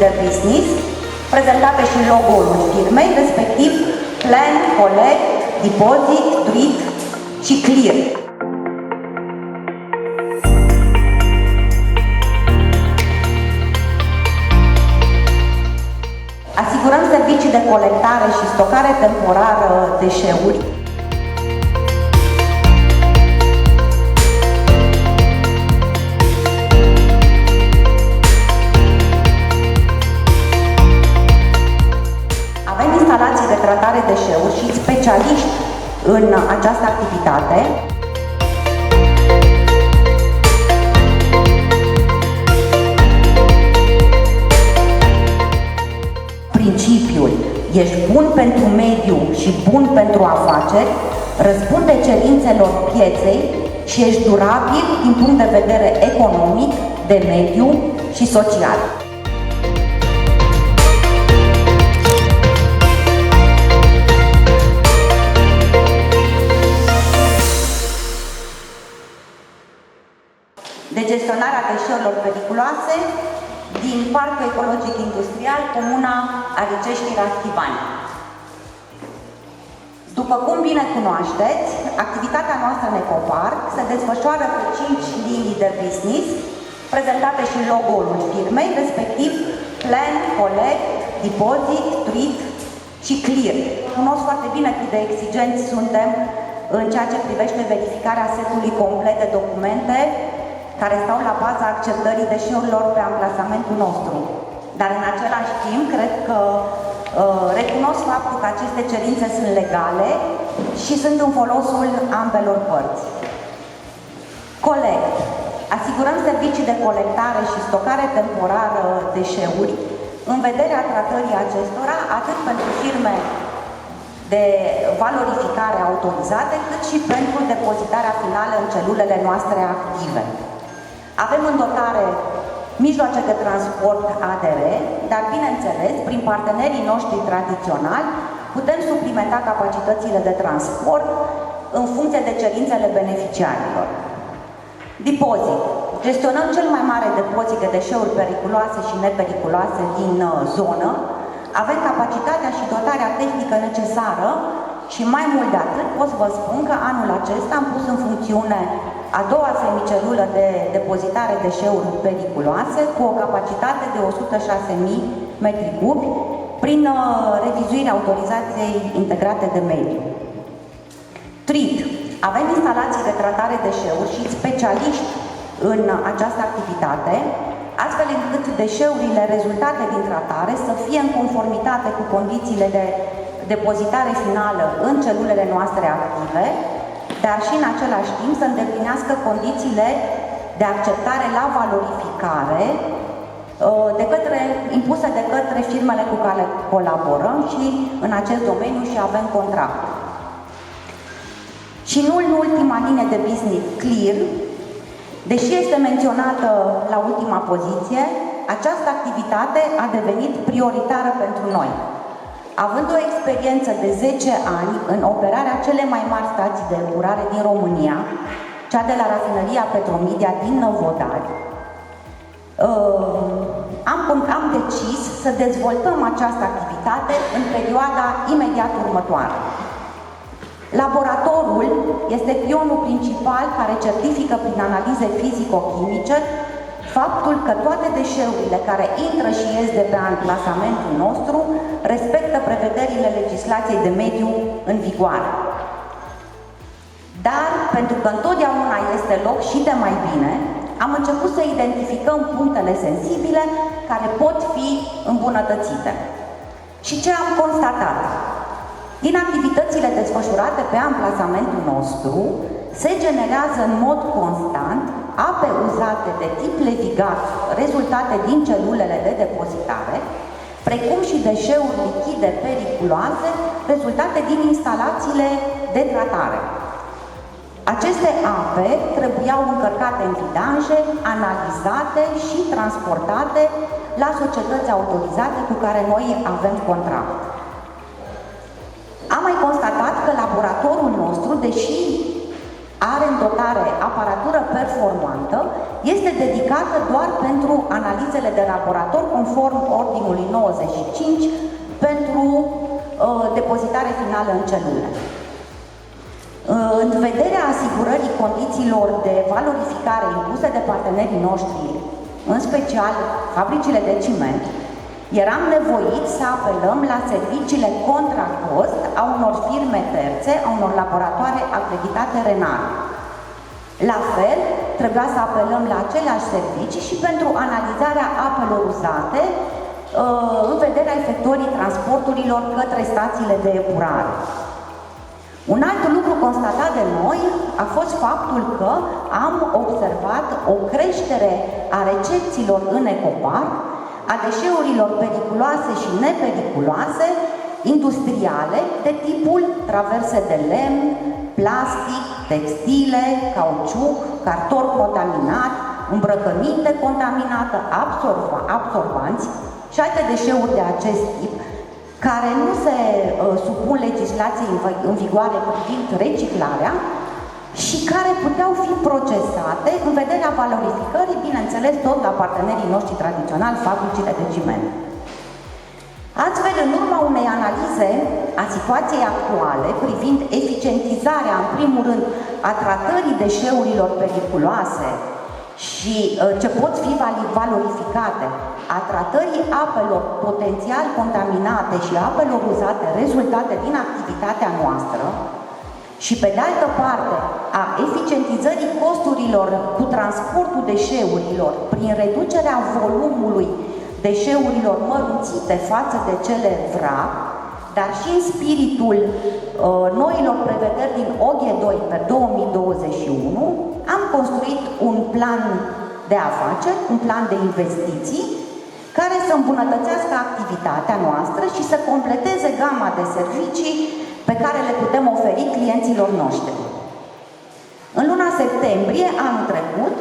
de business, prezentate și logo-ul firmei, respectiv Plan, Collect, Deposit, Treat și Clear. Asigurăm servicii de colectare și stocare temporară deșeuri. Avem instalații de tratare deșeuri și specialiști în această activitate. Principiul "ești bun pentru mediu și bun pentru afaceri" răspunde cerințelor pieței și ești durabil din punct de vedere economic, de mediu și social. De gestionarea deșeurilor periculoase din Parcul Ecologic Industrial, Comuna Aricești-Raschivani. După cum bine cunoașteți, activitatea noastră în Ecopark se desfășoară pe 5 linii de business, prezentate și logo-ul firmei, respectiv Plan, Collect, Deposit, Treat și Clear. Cunosc foarte bine cât de exigenți suntem în ceea ce privește verificarea setului complet de documente care stau la baza acceptării deșeurilor pe amplasamentul nostru. Dar în același timp, cred că recunosc faptul că aceste cerințe sunt legale și sunt în folosul ambelor părți. Collect. Asigurăm servicii de colectare și stocare temporară deșeuri în vederea tratării acestora, atât pentru firme de valorificare autorizate, cât și pentru depozitarea finală în celulele noastre active. Avem în dotare mijloace de transport ADR, dar bineînțeles, prin partenerii noștri tradiționali, putem suplimenta capacitățile de transport în funcție de cerințele beneficiarilor. Deposit. Gestionăm cel mai mare depozit de deșeuri periculoase și nepericuloase din zonă. Avem capacitatea și dotarea tehnică necesară și mai mult de atât pot să vă spun că anul acesta am pus în funcțiune a doua semicelulă de depozitare deșeuri periculoase cu o capacitate de 106.000 metri cubi prin revizuirea autorizației integrate de mediu. Treat. Avem instalații de tratare deșeuri și specialiști în această activitate, astfel încât deșeurile rezultate din tratare să fie în conformitate cu condițiile de depozitare finală în celulele noastre active, dar și în același timp să îndeplinească condițiile de acceptare la valorificare impuse de către firmele cu care colaborăm și în acest domeniu și avem contract. Și nu în ultima linie de business, Clear, deși este menționată la ultima poziție, această activitate a devenit prioritară pentru noi. Având o experiență de 10 ani în operarea cele mai mari stații de epurare din România, cea de la rafineria Petromedia din Năvodari, am decis să dezvoltăm această activitate în perioada imediat următoare. Laboratorul este pionul principal care certifică prin analize fizico-chimice faptul că toate deșeurile care intră și ies de pe amplasamentul nostru respectă prevederile legislației de mediu în vigoare. Dar, pentru că întotdeauna este loc și de mai bine, am început să identificăm punctele sensibile care pot fi îmbunătățite. Și ce am constatat? Din activitățile desfășurate pe amplasamentul nostru, se generează în mod constant ape uzate de tip levigat rezultate din celulele de depozitare, precum și deșeuri lichide periculoase rezultate din instalațiile de tratare. Aceste ape trebuiau încărcate în vidaje, analizate și transportate la societăți autorizate cu care noi avem contract. Am mai constatat că laboratorul nostru, deși are în dotare aparatură performantă, este dedicată doar pentru analizele de laborator conform Ordinului 95 pentru depozitare finală în celule. În vederea asigurării condițiilor de valorificare impuse de partenerii noștri, în special fabricile de ciment, eram nevoiți să apelăm la serviciile contra cost a unor firme terțe, a unor laboratoare acreditate RENAR. La fel, trebuia să apelăm la aceleași servicii și pentru analizarea apelor uzate în vederea efectuării transporturilor către stațiile de epurare. Un alt lucru constatat de noi a fost faptul că am observat o creștere a recepțiilor în ecoparc a deșeurilor periculoase și nepericuloase, industriale, de tipul traverse de lemn, plastic, textile, cauciuc, carton contaminat, îmbrăcăminte contaminată, absorbanți și alte deșeuri de acest tip, care nu se supun legislației în vigoare privind reciclarea și care puteau fi procesate în vederea valorificării, bineînțeles, tot la partenerii noștri tradiționali, fabricile de ciment. Astfel, în urma unei analize a situației actuale privind eficientizarea, în primul rând, a tratării deșeurilor periculoase și ce pot fi valorificate, a tratării apelor potențial contaminate și apelor uzate rezultate din activitatea noastră și, pe de altă parte, a eficientizării costurilor cu transportul deșeurilor prin reducerea volumului deșeurilor mărunțite față de cele vrac, dar și în spiritul noilor prevederi din OGE 2 pe 2021, am construit un plan de afaceri, un plan de investiții, care să îmbunătățească activitatea noastră și să completeze gama de servicii pe care le putem oferi clienților noștri. În luna septembrie anul trecut,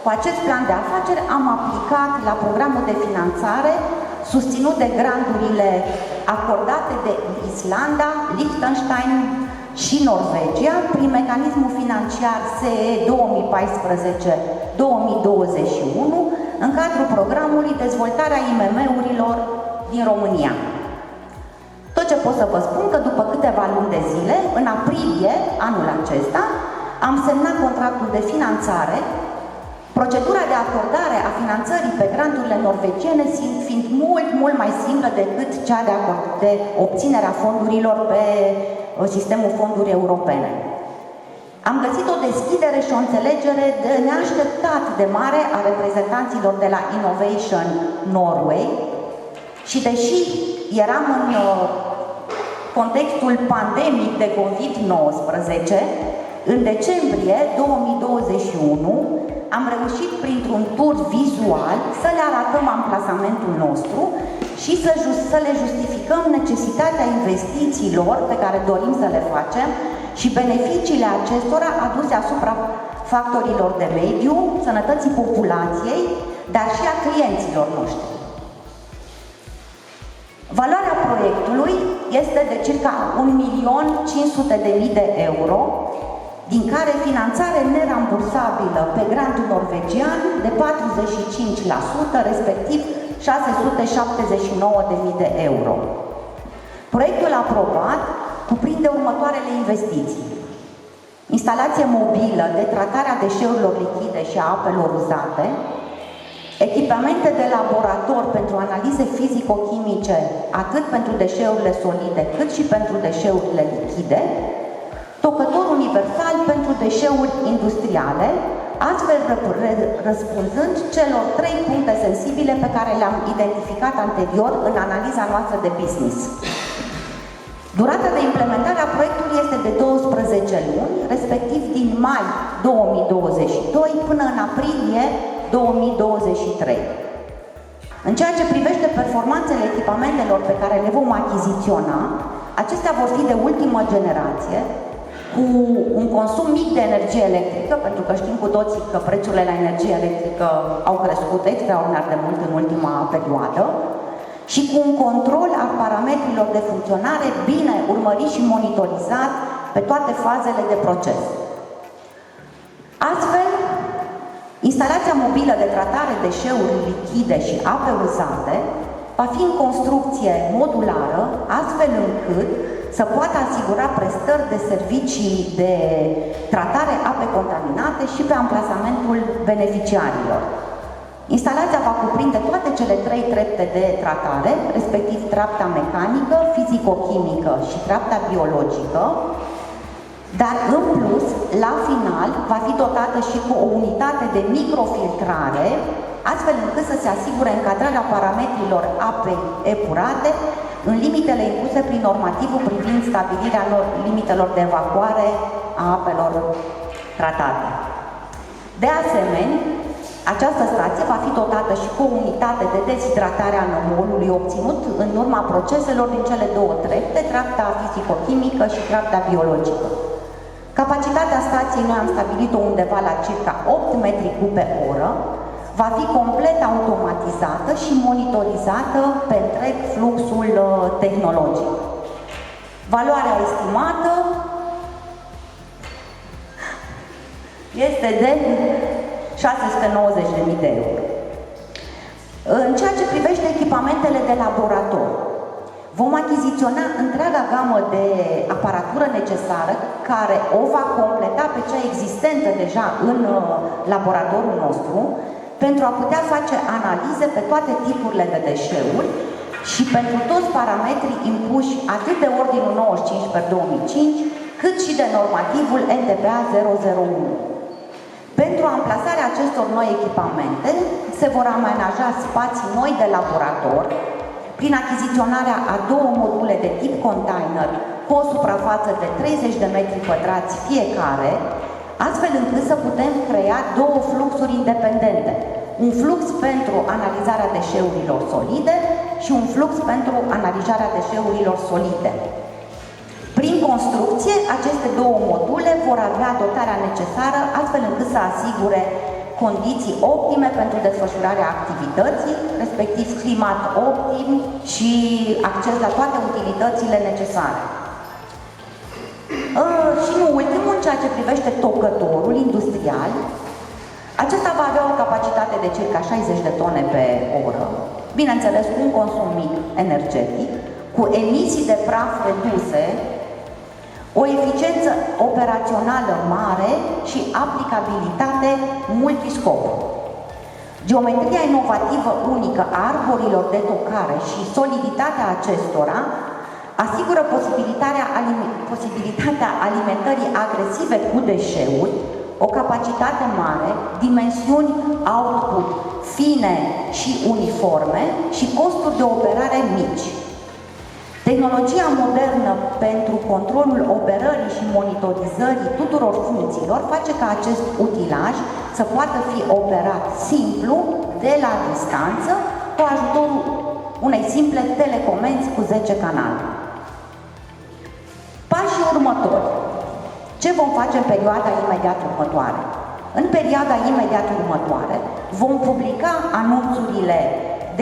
cu acest plan de afaceri am aplicat la programul de finanțare susținut de granturile acordate de Islanda, Liechtenstein și Norvegia prin mecanismul financiar SE 2014-2021 în cadrul programului Dezvoltarea IMM-urilor din România. Tot ce pot să vă spun că după câteva luni de zile, în aprilie anul acesta, am semnat contractul de finanțare, procedura de acordare a finanțării pe granturile norvegiene fiind mult mai simplă decât cea de obținerea fondurilor pe sistemul fonduri europene. Am găsit o deschidere și o înțelegere de neașteptat de mare a reprezentanților de la Innovation Norway și deși eram în contextul pandemic de COVID-19, în decembrie 2021 am reușit printr-un tur vizual să le arătăm amplasamentul nostru și să le justificăm necesitatea investițiilor pe care dorim să le facem și beneficiile acestora aduse asupra factorilor de mediu, sănătății populației, dar și a clienților noștri. Valoarea proiectului este de circa 1.500.000 de euro, din care finanțare nerambursabilă pe grantul norvegian de 45%, respectiv 679.000 de euro. Proiectul aprobat cuprinde următoarele investiții: instalație mobilă de tratare a deșeurilor lichide și a apelor uzate, echipamente de laborator pentru analize fizico-chimice, atât pentru deșeurile solide, cât și pentru deșeurile lichide, tocător universal pentru deșeuri industriale, astfel răspunzând celor 3 puncte sensibile pe care le-am identificat anterior în analiza noastră de business. Durata de implementare a proiectului este de 12 luni, respectiv din mai 2022 până în aprilie 2023. În ceea ce privește performanțele echipamentelor pe care le vom achiziționa, acestea vor fi de ultimă generație, cu un consum mic de energie electrică, pentru că știm cu toții că prețurile la energie electrică au crescut extraordinar de mult în ultima perioadă, și cu un control al parametrilor de funcționare bine urmărit și monitorizat pe toate fazele de proces. Astfel, instalația mobilă de tratare deșeuri lichide și ape uzate va fi în construcție modulară, astfel încât să poată asigura prestări de servicii de tratare ape contaminate și pe amplasamentul beneficiarilor. Instalația va cuprinde toate cele 3 trepte de tratare, respectiv treapta mecanică, fizico-chimică și treapta biologică, dar în plus, la final, va fi dotată și cu o unitate de microfiltrare, astfel încât să se asigure încadrarea parametrilor apei epurate în limitele impuse prin normativul privind stabilirea limitelor de evacuare a apelor tratate. De asemenea, această stație va fi dotată și cu o unitate de deshidratare a nămolului obținut în urma proceselor din cele 2 trepte, treapta fizico-chimică și treapta biologică. Capacitatea stației noi am stabilit-o undeva la circa 8 metri cub pe oră, va fi complet automatizată și monitorizată pe întreg fluxul tehnologic. Valoarea estimată este de 690.000 de euro. În ceea ce privește echipamentele de laborator, vom achiziționa întreaga gamă de aparatură necesară care o va completa pe cea existentă deja în laboratorul nostru pentru a putea face analize pe toate tipurile de deșeuri și pentru toți parametrii impuși atât de Ordinul 95/2005 cât și de normativul NTPA 001. Pentru amplasarea acestor noi echipamente se vor amenaja spații noi de laborator prin achiziționarea a 2 module de tip container cu o suprafață de 30 de metri pătrați fiecare, astfel încât să putem crea 2 fluxuri independente. Un flux pentru analizarea deșeurilor solide și un flux pentru analizarea deșeurilor solide. Prin construcție, aceste 2 module vor avea dotarea necesară astfel încât să asigure condiții optime pentru desfășurarea activității, respectiv climat optim și acces la toate utilitățile necesare. Și nu ultimul, în ceea ce privește tocătorul industrial, acesta va avea o capacitate de circa 60 de tone pe oră, bineînțeles cu un consum mic energetic, cu emisii de praf reduse, o eficiență operațională mare și aplicabilitate multiscop. Geometria inovativă unică a arborilor de tocare și soliditatea acestora asigură posibilitatea alimentării agresive cu deșeuri, o capacitate mare, dimensiuni output fine și uniforme și costuri de operare mici. Tehnologia modernă pentru controlul operării și monitorizării tuturor funcțiilor face ca acest utilaj să poată fi operat simplu, de la distanță, cu ajutorul unei simple telecomenzi cu 10 canale. Pașii următori. Ce vom face în perioada imediat următoare? În perioada imediat următoare vom publica anunțurile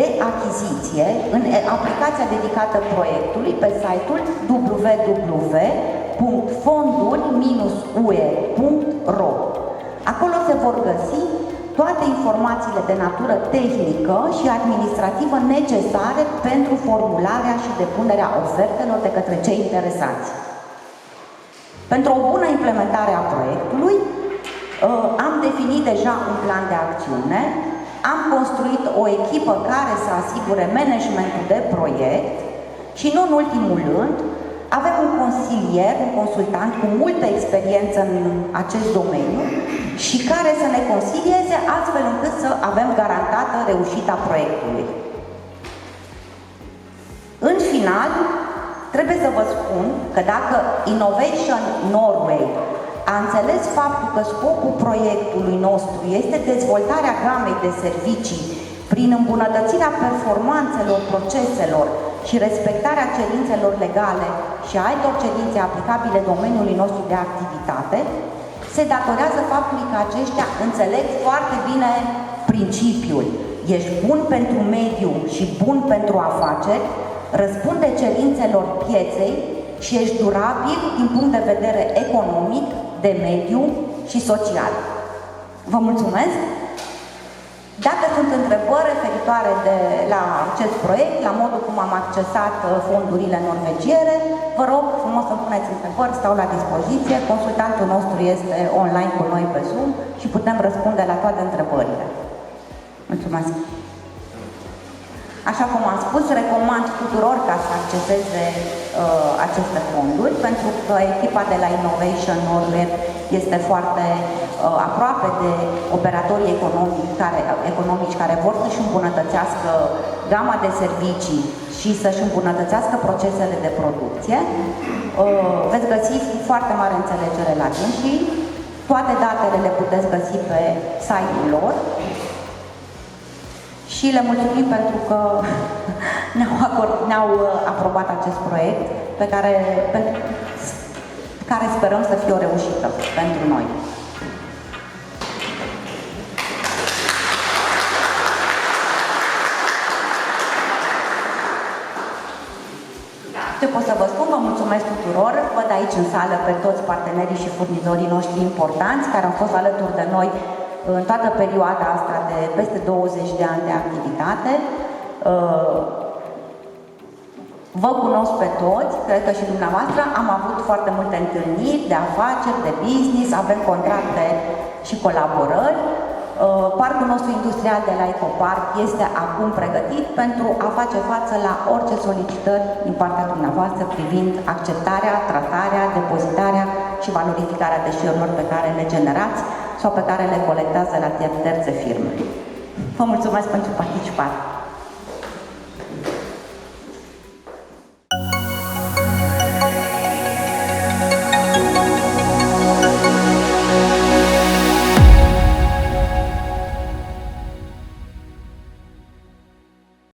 de achiziție în aplicația dedicată proiectului pe site-ul www.fonduri-ue.ro. Acolo se vor găsi toate informațiile de natură tehnică și administrativă necesare pentru formularea și depunerea ofertelor de către cei interesați. Pentru o bună implementare a proiectului, am definit deja un plan de acțiune, am construit o echipă care să asigure managementul de proiect și, nu în ultimul rând, avem un consilier, un consultant cu multă experiență în acest domeniu și care să ne consilieze astfel încât să avem garantată reușita proiectului. În final, trebuie să vă spun că dacă Innovation Norway a înțeles faptul că scopul proiectului nostru este dezvoltarea gamei de servicii prin îmbunătățirea performanțelor proceselor și respectarea cerințelor legale și altor cerințe aplicabile domeniului nostru de activitate, se datorează faptului că aceștia înțeleg foarte bine principiul. Ești bun pentru mediu și bun pentru afaceri, răspunde cerințelor pieței și ești durabil din punct de vedere economic, de mediu și social. Vă mulțumesc! Dacă sunt întrebări referitoare la acest proiect, la modul cum am accesat fondurile norvegiere, vă rog frumos să puneți întrebări, stau la dispoziție. Consultantul nostru este online cu noi pe Zoom și putem răspunde la toate întrebările. Mulțumesc! Așa cum am spus, recomand tuturor ca să acceseze aceste fonduri, pentru că echipa de la Innovation Norway este foarte aproape de operatorii economici care vor să-și îmbunătățească gama de servicii și să-și îmbunătățească procesele de producție. Veți găsi foarte mare înțelegere la dânsii. Toate datele le puteți găsi pe site-ul lor. Și le mulțumim pentru că ne-au aprobat acest proiect pe care sperăm să fie o reușită pentru noi. Ce pot să vă spun? Vă mulțumesc tuturor. Văd aici în sală pe toți partenerii și furnizorii noștri importanți care au fost alături de noi în toată perioada asta de peste 20 de ani de activitate. Vă cunosc pe toți, cred că și dumneavoastră. Am avut foarte multe întâlniri de afaceri, de business, avem contracte și colaborări. Parcul nostru industrial de la Ecopark este acum pregătit pentru a face față la orice solicitări din partea dumneavoastră privind acceptarea, tratarea, depozitarea și valorificarea deșeurilor pe care le generați sau pe care le colectează la terțe firme. Vă mulțumesc pentru participare!